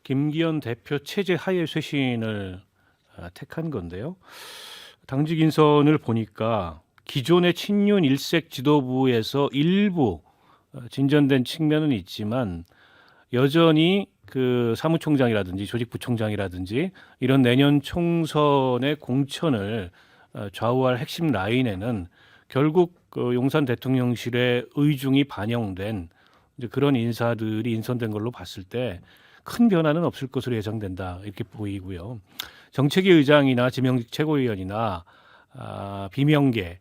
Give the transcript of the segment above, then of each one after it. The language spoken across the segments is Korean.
김기현 대표 체제 하에 쇄신을 택한 건데요. 당직 인선을 보니까 기존의 친윤 일색 지도부에서 일부 진전된 측면은 있지만 여전히 그 사무총장이라든지 조직부총장이라든지 이런 내년 총선의 공천을 좌우할 핵심 라인에는 결국 그 용산 대통령실의 의중이 반영된 이제 그런 인사들이 인선된 걸로 봤을 때 큰 변화는 없을 것으로 예상된다 이렇게 보이고요. 정책위 의장이나 지명직 최고위원이나 비명계,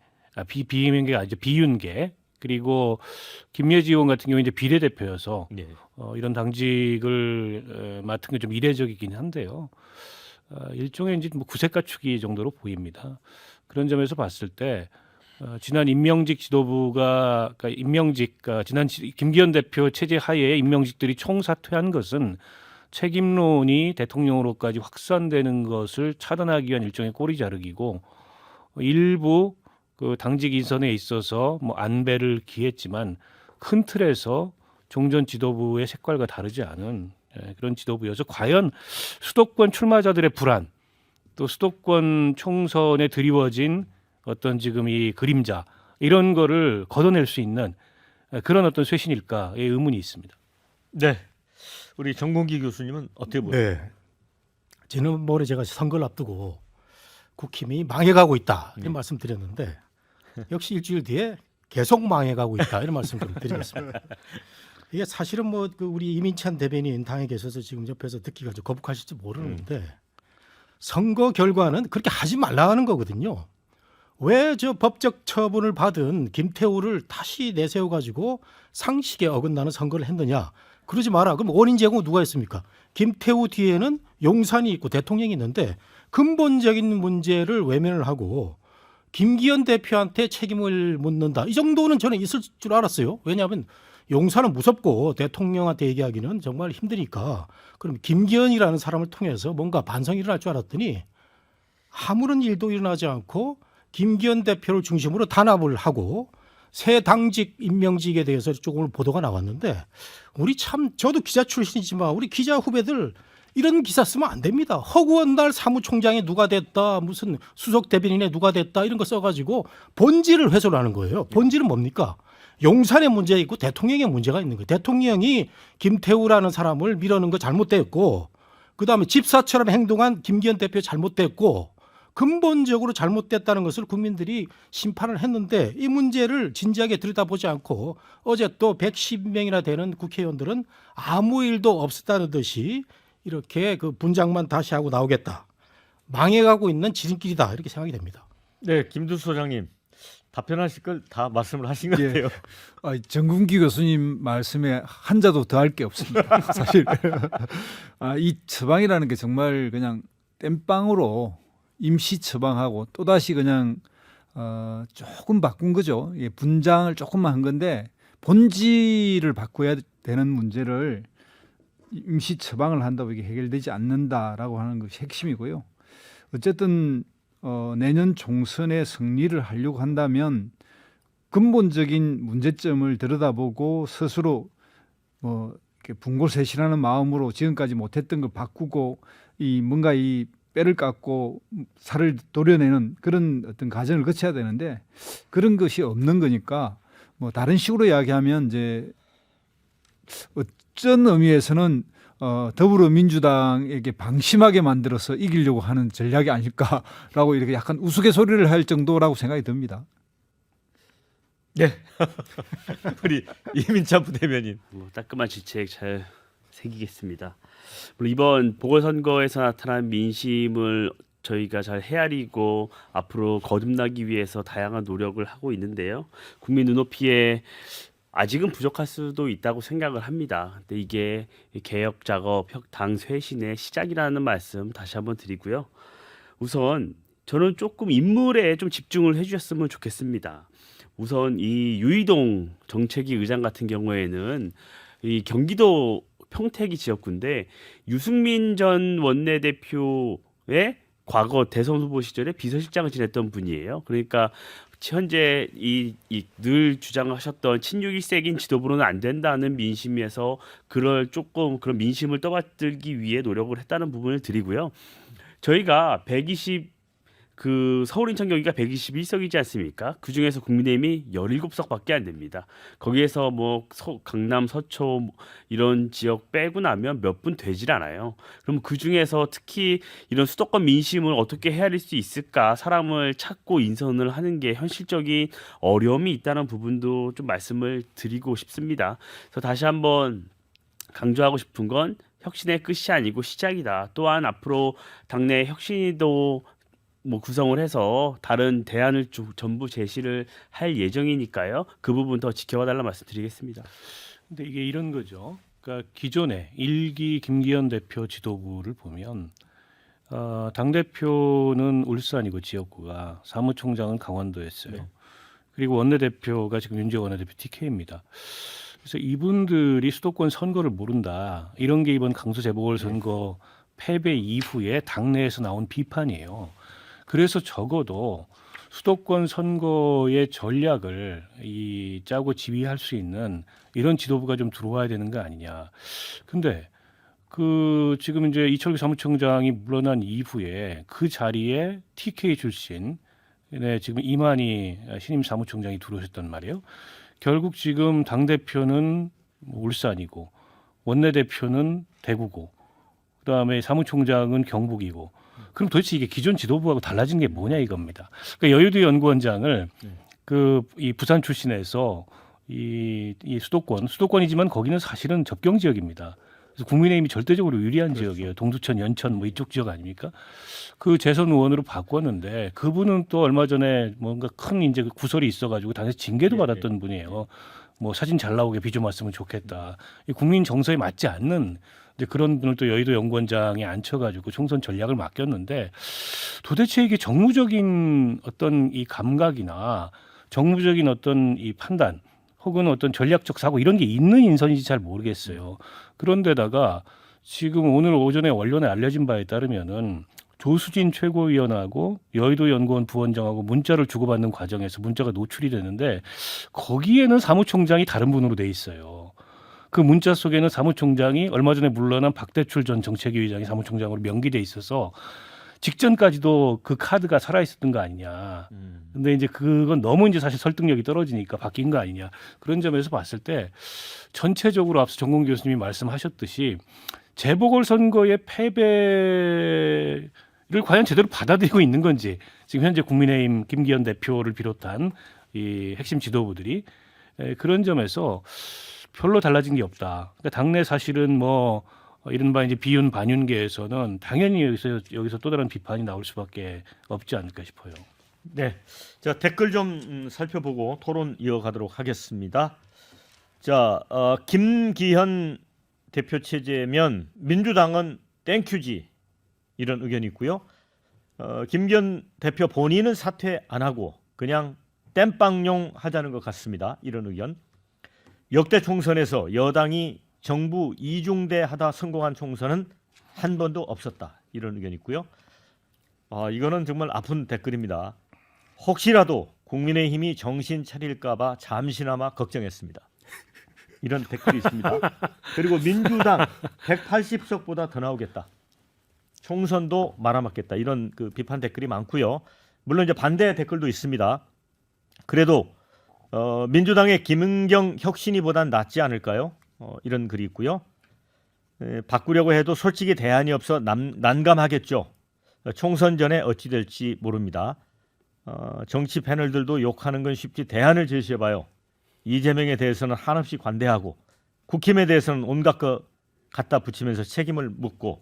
비명계가 아니죠 비윤계 그리고 김예지 의원 같은 경우 이제 비례대표여서 네. 이런 당직을 맡은 게 좀 이례적이긴 한데요. 일종의 이제 뭐 구색가축이 정도로 보입니다. 그런 점에서 봤을 때 지난 임명직 지도부가 그러니까 임명직 지난 김기현 대표 체제 하에 임명직들이 총사퇴한 것은 책임론이 대통령으로까지 확산되는 것을 차단하기 위한 일종의 꼬리 자르기고 일부 그 당직 인선에 있어서 뭐 안배를 기했지만 큰 틀에서 종전 지도부의 색깔과 다르지 않은 그런 지도부여서 과연 수도권 출마자들의 불안 또 수도권 총선에 드리워진 어떤 지금 이 그림자 이런 거를 걷어낼 수 있는 그런 어떤 쇄신일까의 의문이 있습니다. 네. 우리 정봉기 교수님은 어떻게 보세요? 네. 지난번에 제가 선거를 앞두고 국힘이 망해가고 있다 이런 말씀드렸는데 역시 일주일 뒤에 계속 망해가고 있다 이런 말씀 좀 드리겠습니다. 이게 사실은 뭐 그 우리 이민찬 대변인 당에 계셔서 지금 옆에서 듣기가 좀 거북하실지 모르는데 선거 결과는 그렇게 하지 말라는 거거든요. 왜 저 법적 처분을 받은 김태우를 다시 내세워 가지고 상식에 어긋나는 선거를 했느냐? 그러지 마라. 그럼 원인 제공 누가 했습니까? 김태우 뒤에는 용산이 있고 대통령이 있는데 근본적인 문제를 외면을 하고 김기현 대표한테 책임을 묻는다. 이 정도는 저는 있을 줄 알았어요. 왜냐하면 용산은 무섭고 대통령한테 얘기하기는 정말 힘드니까 그럼 김기현이라는 사람을 통해서 뭔가 반성이 일어날 줄 알았더니 아무런 일도 일어나지 않고 김기현 대표를 중심으로 단합을 하고 새 당직 임명직에 대해서 조금 보도가 나왔는데 우리 참 저도 기자 출신이지만 우리 기자 후배들 이런 기사 쓰면 안 됩니다. 허구한 날 사무총장이 누가 됐다 무슨 수석 대변인에 누가 됐다 이런 거 써가지고 본질을 훼손하는 거예요. 본질은 뭡니까? 용산에 문제가 있고 대통령에 문제가 있는 거예요. 대통령이 김태우라는 사람을 밀어넣은 거 잘못됐고 그다음에 집사처럼 행동한 김기현 대표 잘못됐고 근본적으로 잘못됐다는 것을 국민들이 심판을 했는데 이 문제를 진지하게 들여다보지 않고 어제 또 110명이나 되는 국회의원들은 아무 일도 없었다는 듯이 이렇게 그 분장만 다시 하고 나오겠다. 망해가고 있는 지름길이다. 이렇게 생각이 됩니다. 네, 김두수 소장님 답변하실 걸 다 말씀을 하신 것 같아요. 정군기 교수님 말씀에 한자도 더할 게 없습니다. 사실 이 처방이라는 게 정말 그냥 땜빵으로 임시 처방하고 또다시 그냥 조금 바꾼 거죠. 예, 분장을 조금만 한 건데 본질을 바꿔야 되는 문제를 임시 처방을 한다고 이게 해결되지 않는다라고 하는 것이 핵심이고요. 어쨌든 내년 총선에 승리를 하려고 한다면 근본적인 문제점을 들여다보고 스스로 뭐 이렇게 분골쇄신하는 마음으로 지금까지 못했던 걸 바꾸고 뭔가 이 뼈를 깎고 살을 도려내는 그런 어떤 과정을 거쳐야 되는데 그런 것이 없는 거니까 뭐 다른 식으로 이야기하면 이제 어쩐 의미에서는 더불어민주당에게 방심하게 만들어서 이기려고 하는 전략이 아닐까라고 이렇게 약간 우스갯소리를 할 정도라고 생각이 듭니다. 네. 우리 이민찬 부대변인. 따끔한 질책 잘 새기겠습니다. 물론 이번 보궐선거에서 나타난 민심을 저희가 잘 헤아리고 앞으로 거듭나기 위해서 다양한 노력을 하고 있는데요. 국민 눈높이에 아직은 부족할 수도 있다고 생각을 합니다. 근데 이게 개혁 작업, 당 쇄신의 시작이라는 말씀 다시 한번 드리고요. 우선 저는 조금 인물에 좀 집중을 해주셨으면 좋겠습니다. 우선 이 유이동 정책위 의장 같은 경우에는 이 경기도 평택이 지역구인데 유승민 전 원내대표의 과거 대선 후보 시절에 비서실장을 지냈던 분이에요. 그러니까 현재 늘 주장하셨던 친육 일색인 지도부로는 안 된다는 민심에서 그런 민심을 떠받들기 위해 노력을 했다는 부분을 드리고요. 저희가 120 서울 인천 경기가 121석이지 않습니까? 그 중에서 국민의힘이 17석밖에 안 됩니다. 거기에서 뭐 강남, 서초 이런 지역 빼고 나면 몇 분 되질 않아요. 그럼 그 중에서 특히 이런 수도권 민심을 어떻게 헤아릴 수 있을까? 사람을 찾고 인선을 하는 게 현실적인 어려움이 있다는 부분도 좀 말씀을 드리고 싶습니다. 그래서 다시 한번 강조하고 싶은 건 혁신의 끝이 아니고 시작이다. 또한 앞으로 당내 혁신위도 구성을 해서 다른 대안을 전부 제시를 할 예정이니까요. 그 부분 더 지켜봐 달라 말씀드리겠습니다. 근데 이게 이런 거죠. 그러니까 기존에 1기 김기현 대표 지도부를 보면 당 대표는 울산이고 지역구가, 사무총장은 강원도였어요. 네. 그리고 원내대표가 지금 윤재호 원내대표 TK입니다. 그래서 이분들이 수도권 선거를 모른다. 이런 게 이번 강서 재보궐선거 패배 이후에 당내에서 나온 비판이에요. 그래서 적어도 수도권 선거의 전략을 짜고 지휘할 수 있는 이런 지도부가 좀 들어와야 되는 거 아니냐. 근데 지금 이제 이철규 사무총장이 물러난 이후에 그 자리에 TK 출신 지금 이만희 신임 사무총장이 들어오셨단 말이에요. 결국 지금 당 대표는 울산이고 원내대표는 대구고 그다음에 사무총장은 경북이고. 그럼 도대체 이게 기존 지도부하고 달라진 게 뭐냐 이겁니다. 그러니까 여의도 연구원장을 이 부산 출신에서 이 수도권이지만 거기는 사실은 접경 지역입니다. 그래서 국민의힘이 절대적으로 유리한 지역이에요. 동두천, 연천 뭐 이쪽 지역 아닙니까? 그 재선 의원으로 바꿨는데 그분은 또 얼마 전에 뭔가 큰 이제 구설이 있어가지고 당에서 징계도 받았던 분이에요. 뭐 사진 잘 나오게 비좀 왔으면 좋겠다. 이 국민 정서에 맞지 않는 이제 그런 분을 또 여의도 연구원장에 앉혀가지고 총선 전략을 맡겼는데 도대체 이게 정무적인 어떤 이 감각이나 정무적인 어떤 이 판단 혹은 어떤 전략적 사고 이런 게 있는 인선인지 잘 모르겠어요. 그런데다가 지금 오늘 오전에 언론에 알려진 바에 따르면은 조수진 최고위원하고 여의도 연구원 부원장하고 문자를 주고받는 과정에서 문자가 노출이 되는데 거기에는 사무총장이 다른 분으로 돼 있어요. 그 문자 속에는 사무총장이 얼마 전에 물러난 박대출 전 정책위 의장이 사무총장으로 명기돼 있어서 직전까지도 그 카드가 살아있었던 거 아니냐. 근데 이제 그건 너무 이제 사실 설득력이 떨어지니까 바뀐 거 아니냐. 그런 점에서 봤을 때 전체적으로 앞서 정공 교수님이 말씀하셨듯이 재보궐선거의 패배를 과연 제대로 받아들이고 있는 건지 지금 현재 국민의힘 김기현 대표를 비롯한 이 핵심 지도부들이 그런 점에서 별로 달라진 게 없다. 그러니까 당내 사실은 뭐 이른바 이제 비윤 반윤계에서는 당연히 여기서 또 다른 비판이 나올 수밖에 없지 않을까 싶어요. 네, 자 댓글 좀 살펴보고 토론 이어가도록 하겠습니다. 자, 김기현 대표 체제면 민주당은 땡큐지 이런 의견이 있고요. 김기현 대표 본인은 사퇴 안 하고 그냥 땜빵용 하자는 것 같습니다. 이런 의견. 역대 총선에서 여당이 정부 이중대 하다 성공한 총선은 한 번도 없었다. 이런 의견이 있고요. 이거는 정말 아픈 댓글입니다. 혹시라도 국민의힘이 정신 차릴까 봐 잠시나마 걱정했습니다. 이런 댓글이 있습니다. 그리고 민주당 180석보다 더 나오겠다. 총선도 말아먹겠다. 이런 그 비판 댓글이 많고요. 물론 이제 반대 댓글도 있습니다. 그래도 민주당의 김은경 혁신이보단 낫지 않을까요? 이런 글이 있고요. 바꾸려고 해도 솔직히 대안이 없어 난감하겠죠. 총선 전에 어찌 될지 모릅니다. 정치 패널들도 욕하는 건 쉽지 대안을 제시해봐요. 이재명에 대해서는 한없이 관대하고 국힘에 대해서는 온갖 거 갖다 붙이면서 책임을 묻고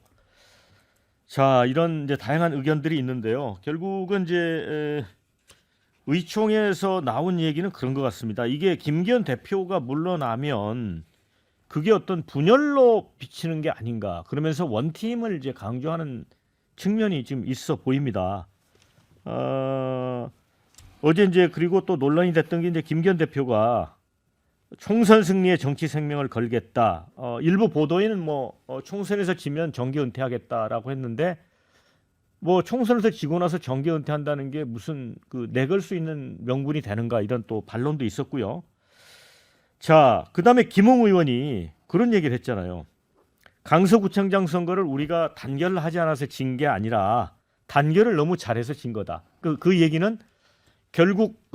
자 이런 이제 다양한 의견들이 있는데요. 결국은 이제 의총에서 나온 얘기는 그런 것 같습니다. 이게 김기현 대표가 물러나면 그게 어떤 분열로 비치는 게 아닌가. 그러면서 원팀을 이제 강조하는 측면이 지금 있어 보입니다. 어제 이제 그리고 또 논란이 됐던 게 이제 김기현 대표가 총선 승리에 정치 생명을 걸겠다. 일부 보도에는 뭐 총선에서 지면 정계 은퇴하겠다라고 했는데 뭐 총선에서 지고 나서 정계 은퇴한다는 게 무슨 그 내걸 수 있는 명분이 되는가 이런 또 반론도 있었고요. 자, 그다음에 김웅 의원이 그런 얘기를 했잖아요. 강서구청장 선거를 우리가 단결을 하지 않아서 진 게 아니라 단결을 너무 잘해서 진 거다. 그 얘기는 결국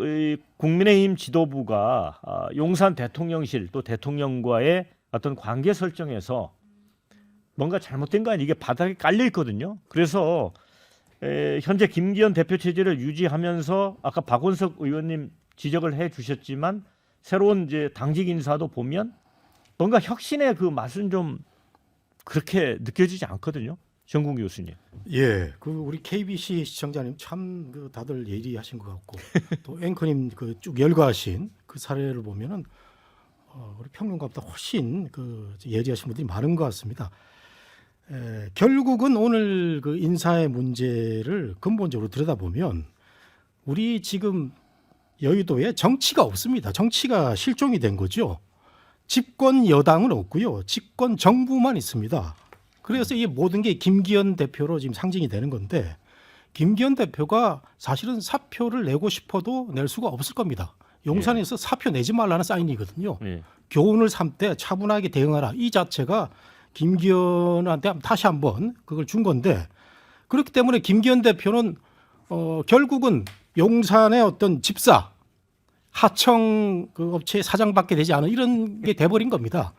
국민의힘 지도부가 용산 대통령실 또 대통령과의 어떤 관계 설정에서 뭔가 잘못된 거 아니 이게 바닥에 깔려 있거든요. 그래서 현재 김기현 대표 체제를 유지하면서 아까 박원석 의원님 지적을 해 주셨지만 새로운 이제 당직 인사도 보면 뭔가 혁신의 그 맛은 좀 그렇게 느껴지지 않거든요. 정국기 교수님. 예, 그 우리 KBC 시청자님 참 그 다들 예리하신 것 같고 또 앵커님 그 쭉 열거하신 그 사례를 보면은 우리 평론가보다 훨씬 그 예리하신 분들이 많은 것 같습니다. 결국은 오늘 그 인사의 문제를 근본적으로 들여다보면 우리 지금 여의도에 정치가 없습니다. 정치가 실종이 된 거죠. 집권 여당은 없고요. 집권 정부만 있습니다. 그래서 이 모든 게 김기현 대표로 지금 상징이 되는 건데 김기현 대표가 사실은 사표를 내고 싶어도 낼 수가 없을 겁니다. 용산에서 사표 내지 말라는 사인이거든요. 예. 교훈을 삼되 차분하게 대응하라. 이 자체가 김기현한테 다시 한번 그걸 준 건데 그렇기 때문에 김기현 대표는 결국은 용산의 어떤 집사 하청 그 업체의 사장밖에 되지 않은 이런 게 돼버린 겁니다.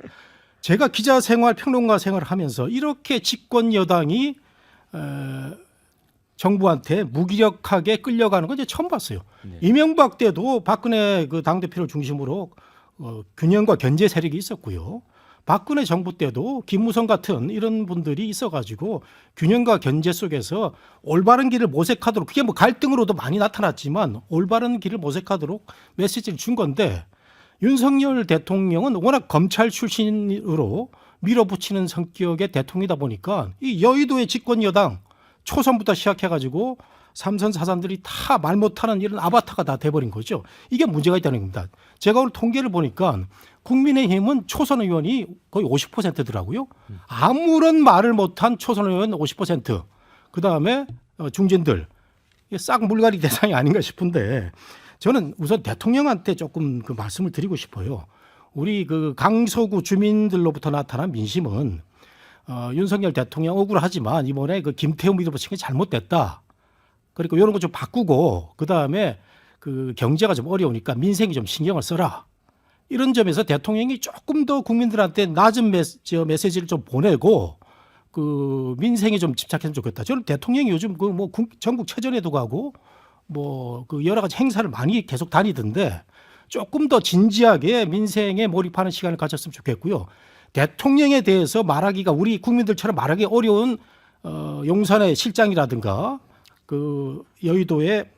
제가 기자 생활, 평론가 생활을 하면서 이렇게 집권 여당이 정부한테 무기력하게 끌려가는 건 이제 처음 봤어요. 네. 이명박 때도 박근혜 그 당대표를 중심으로 균형과 견제 세력이 있었고요. 박근혜 정부 때도 김무성 같은 이런 분들이 있어가지고 균형과 견제 속에서 올바른 길을 모색하도록 그게 뭐 갈등으로도 많이 나타났지만 올바른 길을 모색하도록 메시지를 준 건데 윤석열 대통령은 워낙 검찰 출신으로 밀어붙이는 성격의 대통령이다 보니까 이 여의도의 집권 여당 초선부터 시작해가지고 삼선 사산들이 다 말 못하는 이런 아바타가 다 돼버린 거죠. 이게 문제가 있다는 겁니다. 제가 오늘 통계를 보니까 국민의힘은 초선 의원이 거의 50%더라고요. 아무런 말을 못한 초선 의원 50%. 그다음에 중진들. 이게 싹 물갈이 대상이 아닌가 싶은데 저는 우선 대통령한테 조금 그 말씀을 드리고 싶어요. 우리 그 강서구 주민들로부터 나타난 민심은 윤석열 대통령 억울하지만 이번에 그 김태우 밀어붙인 게 잘못됐다. 그리고 이런 거 좀 바꾸고 그다음에 그 경제가 좀 어려우니까 민생이 좀 신경을 써라. 이런 점에서 대통령이 조금 더 국민들한테 낮은 메시지를 좀 보내고 그 민생에 좀 집착했으면 좋겠다. 저는 대통령이 요즘 그 뭐 전국 체전에도 가고 뭐 그 여러 가지 행사를 많이 계속 다니던데 조금 더 진지하게 민생에 몰입하는 시간을 가졌으면 좋겠고요. 대통령에 대해서 말하기가 우리 국민들처럼 말하기 어려운 용산의 실장이라든가 그 여의도의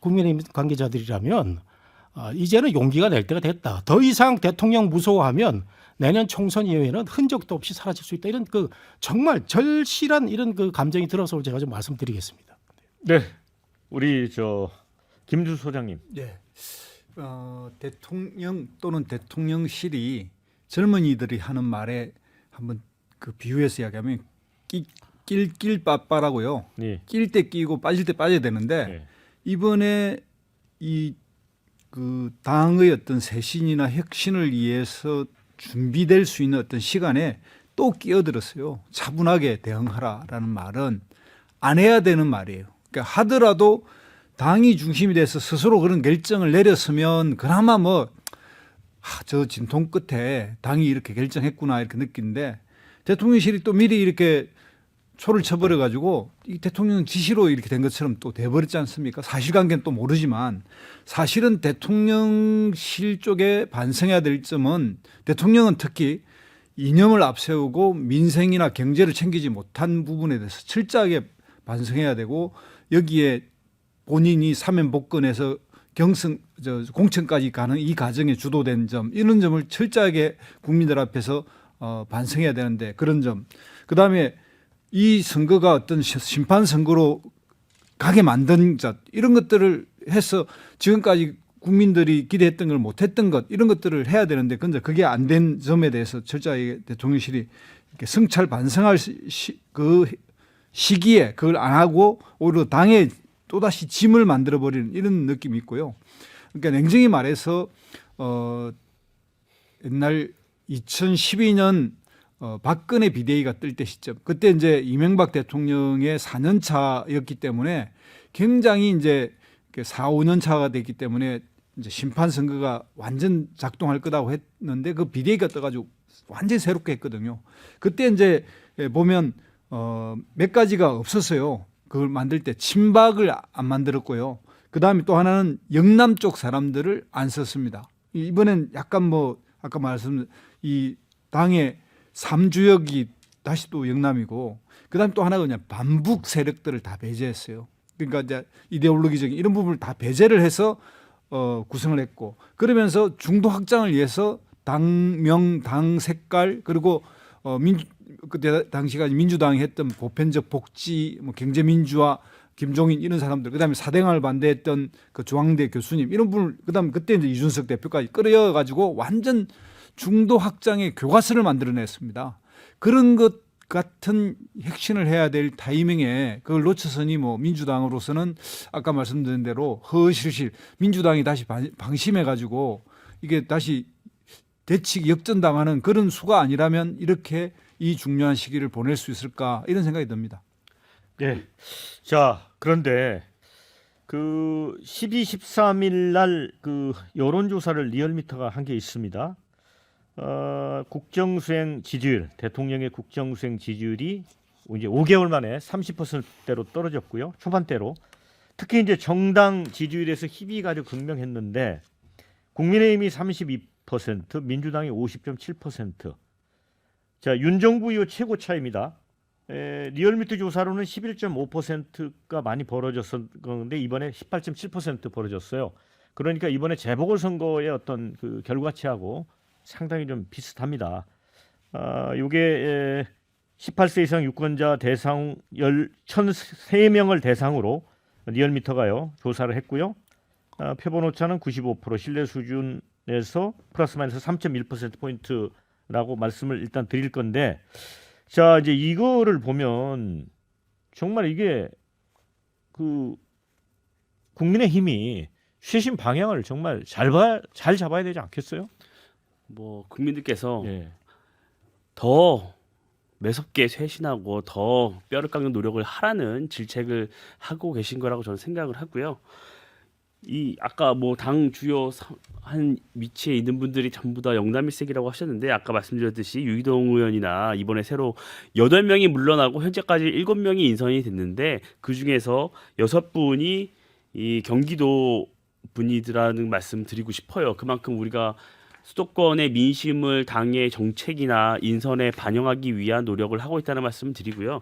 국민의힘 관계자들이라면 이제는 용기가 낼 때가 됐다. 더 이상 대통령 무서워하면 내년 총선 이후에는 흔적도 없이 사라질 수 있다. 이런 그 정말 절실한 이런 그 감정이 들어서 제가 좀 말씀드리겠습니다. 네. 우리 김주 소장님. 네. 대통령 또는 대통령실이 젊은이들이 하는 말에 한번 그 비유해서 이야기하면 낄 빠빠라고요. 네. 낄 때 끼고 빠질 때 빠져야 되는데 네. 이번에 이 그 당의 어떤 쇄신이나 혁신을 위해서 준비될 수 있는 어떤 시간에 또 끼어들었어요. 차분하게 대응하라라는 말은 안 해야 되는 말이에요. 그러니까 하더라도 당이 중심이 돼서 스스로 그런 결정을 내렸으면 그나마 뭐 저 진통 끝에 당이 이렇게 결정했구나 이렇게 느끼는데 대통령실이 또 미리 이렇게 초를 쳐버려 가지고 이 대통령 지시로 이렇게 된 것처럼 또 돼버렸지 않습니까? 사실관계는 또 모르지만 사실은 대통령실 쪽에 반성해야 될 점은 대통령은 특히 이념을 앞세우고 민생이나 경제를 챙기지 못한 부분에 대해서 철저하게 반성해야 되고 여기에 본인이 사면복권에서 공천까지 가는 이 과정에 주도된 점 이런 점을 철저하게 국민들 앞에서 반성해야 되는데 그런 점 그다음에 이 선거가 어떤 심판 선거로 가게 만든 것 이런 것들을 해서 지금까지 국민들이 기대했던 걸 못했던 것 이런 것들을 해야 되는데 근데 그게 안 된 점에 대해서 철저하게 대통령실이 이렇게 성찰 반성할 그 시기에 그걸 안 하고 오히려 당에 또다시 짐을 만들어 버리는 이런 느낌이 있고요. 그러니까 냉정히 말해서 옛날 2012년 박근혜 비대위가 뜰 때 시점, 그때 이제 이명박 대통령의 4년 차였기 때문에 굉장히 이제 4, 5년 차가 됐기 때문에 이제 심판 선거가 완전 작동할 거라고 했는데 그 비대위가 떠가지고 완전히 새롭게 했거든요. 그때 이제 보면 몇 가지가 없었어요. 그걸 만들 때 친박을 안 만들었고요. 그 다음에 또 하나는 영남 쪽 사람들을 안 썼습니다. 이번엔 약간 뭐 아까 말씀 이 당의 3주역이 다시 또 영남이고 그다음 또 하나가 그냥 반북 세력들을 다 배제했어요. 그러니까 이제 이데올로기적인 이런 부분을 다 배제를 해서 구성을 했고 그러면서 중도 확장을 위해서 당명, 당 색깔 그리고 그때 당시가 민주당이 했던 보편적 복지, 뭐 경제민주화, 김종인 이런 사람들, 그다음에 사대강을 반대했던 그 중앙대 교수님 이런 분을 그다음 그때 이제 이준석 대표까지 끌어여 가지고 완전 중도 확장의 교과서를 만들어냈습니다. 그런 것 같은 혁신을 해야 될 타이밍에 그걸 놓쳐서니 뭐 민주당으로서는 아까 말씀드린 대로 허실실 민주당이 다시 방심해 가지고 이게 다시 대치기 역전당하는 그런 수가 아니라면 이렇게 이 중요한 시기를 보낼 수 있을까 이런 생각이 듭니다. 예. 자, 그런데 그 12, 13일 날 그 여론조사를 리얼미터가 한 게 있습니다. 국정수행 지지율, 대통령의 국정수행 지지율이 이제 5개월 만에 30%대로 떨어졌고요. 초반대로. 특히 이제 정당 지지율에서 희비가 아주 극명했는데 국민의힘이 32%, 민주당이 50.7%. 자, 윤정부 이후 최고 차입니다. 리얼미터 조사로는 11.5%가 많이 벌어졌었는데 이번에 18.7% 벌어졌어요. 그러니까 이번에 재보궐선거의 어떤 그 결과치하고 상당히 좀 비슷합니다. 이게 18세 이상 유권자 대상 1,003명을 대상으로 리얼미터가요 조사를 했고요. 표본 오차는 95%, 신뢰 수준에서 플러스 마이너스 3.1%포인트라고 말씀을 일단 드릴 건데 자, 이제 이거를 보면 정말 이게 그 국민의힘이 쇄신 방향을 정말 잘 잡아야 되지 않겠어요? 뭐 국민들께서 예. 더 매섭게 쇄신하고 더 뼈를 깎는 노력을 하라는 질책을 하고 계신 거라고 저는 생각을 하고요. 이 아까 뭐 당 주요 한 위치에 있는 분들이 전부 다 영남일색이라고 하셨는데 아까 말씀드렸듯이 유이동 의원이나 이번에 새로 8명이 물러나고 현재까지 7명이 인선이 됐는데 그 중에서 6분이 이 경기도 분이라는 말씀 드리고 싶어요. 그만큼 우리가 수도권의 민심을 당의 정책이나 인선에 반영하기 위한 노력을 하고 있다는 말씀을 드리고요.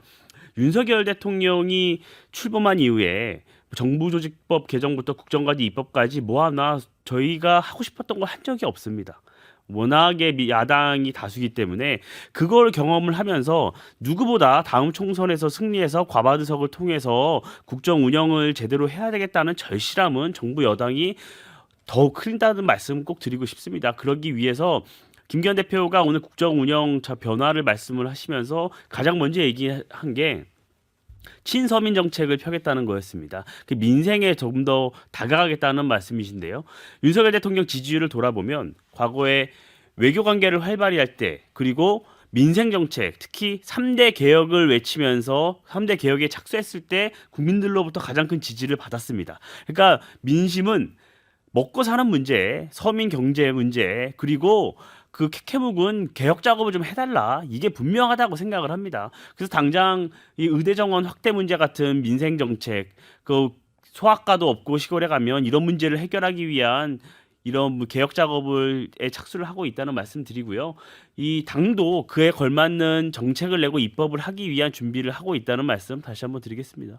윤석열 대통령이 출범한 이후에 정부조직법 개정부터 국정과제 입법까지 뭐 하나 저희가 하고 싶었던 걸 한 적이 없습니다. 워낙에 야당이 다수기 때문에 그걸 경험을 하면서 누구보다 다음 총선에서 승리해서 과반의석을 통해서 국정 운영을 제대로 해야 되겠다는 절실함은 정부 여당이 더 크다는 말씀 꼭 드리고 싶습니다. 그러기 위해서 김기현 대표가 오늘 국정 운영 변화를 말씀을 하시면서 가장 먼저 얘기한 게 친서민 정책을 펴겠다는 거였습니다. 그 민생에 조금 더 다가가겠다는 말씀이신데요. 윤석열 대통령 지지율을 돌아보면 과거에 외교 관계를 활발히 할 때 그리고 민생 정책, 특히 3대 개혁을 외치면서 3대 개혁에 착수했을 때 국민들로부터 가장 큰 지지를 받았습니다. 그러니까 민심은 먹고 사는 문제, 서민 경제 문제, 그리고 그 캐캐묵은 개혁 작업을 좀 해달라. 이게 분명하다고 생각을 합니다. 그래서 당장 이 의대 정원 확대 문제 같은 민생 정책, 그 소아과도 없고 시골에 가면 이런 문제를 해결하기 위한 이런 개혁 작업에 착수를 하고 있다는 말씀드리고요. 이 당도 그에 걸맞는 정책을 내고 입법을 하기 위한 준비를 하고 있다는 말씀 다시 한번 드리겠습니다.